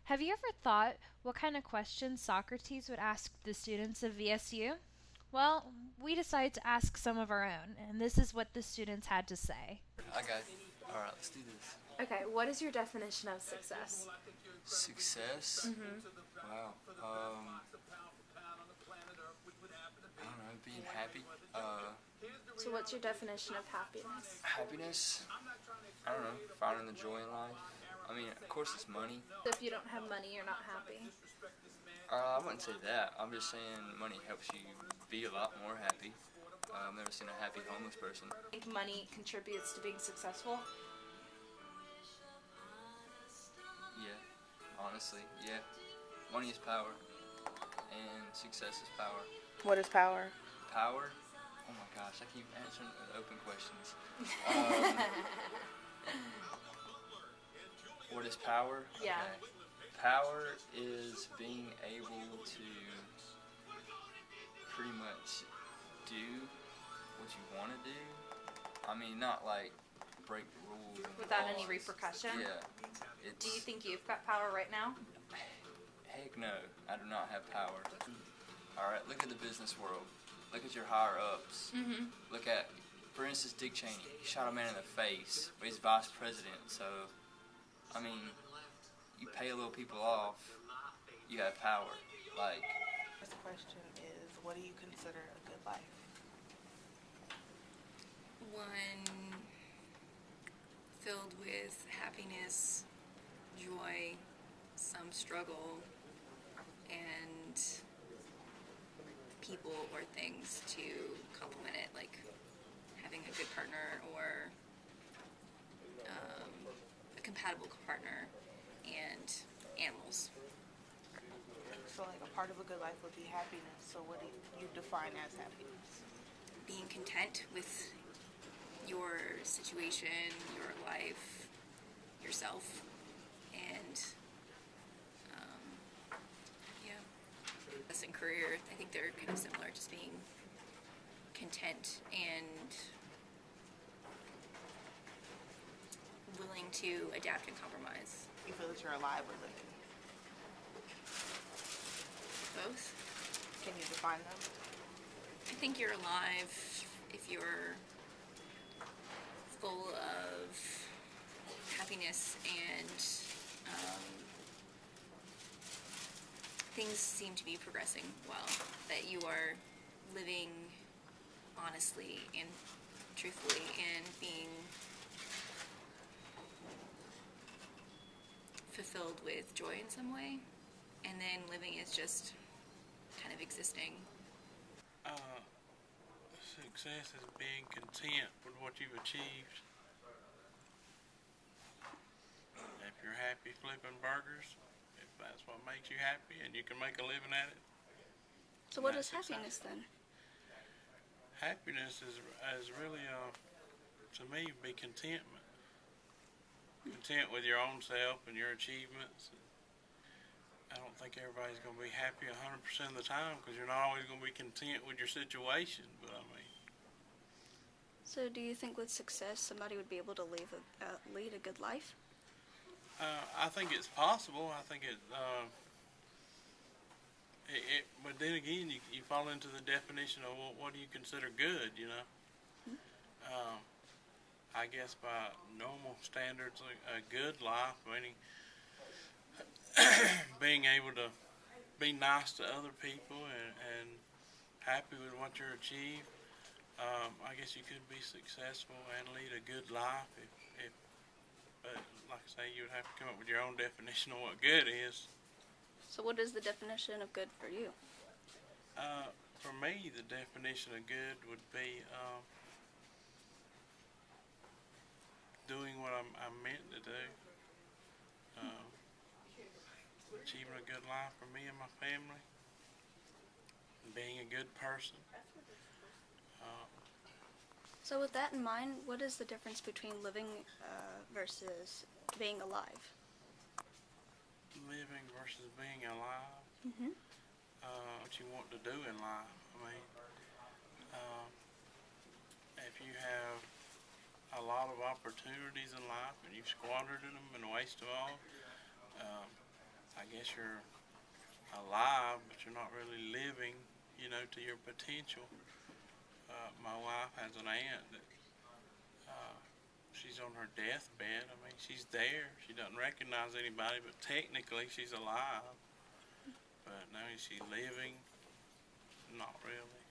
Have you ever thought what kind of questions Socrates would ask the students of VSU? Well, we decided to ask some of our own, and this is what the students had to say. I got it. All right, let's do this. Okay, what is your definition of success? Success? Mm-hmm. Wow. I don't know, being happy. So, what's your definition of happiness? Happiness? I don't know, finding the joy in life. I mean, of course it's money. So if you don't have money, you're not happy. I wouldn't say that. I'm just saying money helps you be a lot more happy. I've never seen a happy homeless person. I think money contributes to being successful. Yeah, honestly, yeah. Money is power, and success is power. What is power? Power? Oh my gosh, I keep answering open questions. What is power? Yeah. Okay. Power is being able to pretty much do what you want to do. I mean, not like break the rules. And Without any laws. repercussion? Yeah. Do you think you've got power right now? Heck no, I do not have power. Alright, look at the business world. Look at your higher ups. Mm-hmm. Look at, for instance, Dick Cheney. He shot a man in the face, but he's vice president, so, I mean, you pay a little people off, you have power. Like, First question is, what do you consider a good life? One filled with happiness, joy, some struggle, and people or things to complement it, like having a good partner or a compatible partner and animals. So like a part of a good life would be happiness. So what do you define as happiness? Being content with your situation, your life, yourself, and yeah. As in career, I think they're kind of similar, just being content and willing to adapt and compromise. You feel that you're alive or living? Both. Can you define them? I think you're alive if you're full of happiness and things seem to be progressing well. That you are living honestly and truthfully and being fulfilled with joy in some way. And then living is just kind of existing. Success is being content with what you've achieved. If you're happy flipping burgers, if that's what makes you happy and you can make a living at it. So what is that's happiness success. then? Happiness is really, to me, be contentment. Content with your own self and your achievements. I don't think everybody's going to be happy 100% of the time because you're not always going to be content with your situation. But I mean, So do you think with success somebody would be able to lead a good life? I think it's possible. I think but then again, you fall into the definition of what do you consider good, you know? I guess by normal standards, a good life, meaning being able to be nice to other people and happy with what you achieve. I guess you could be successful and lead a good life but like I say, you would have to come up with your own definition of what good is. So what is the definition of good for you? For me, the definition of good would be doing what I'm meant to do. Achieving a good life for me and my family. Being a good person. So with that in mind, what is the difference between living versus being alive? Living versus being alive. Mm-hmm. What you want to do in life. I mean, if you have a lot of opportunities in life and you've squandered them and wasted them all, I guess you're alive, but you're not really living, you know, to your potential. My wife has an aunt that she's on her deathbed. I mean, she's there. She doesn't recognize anybody, but technically she's alive. But now is she living? Not really.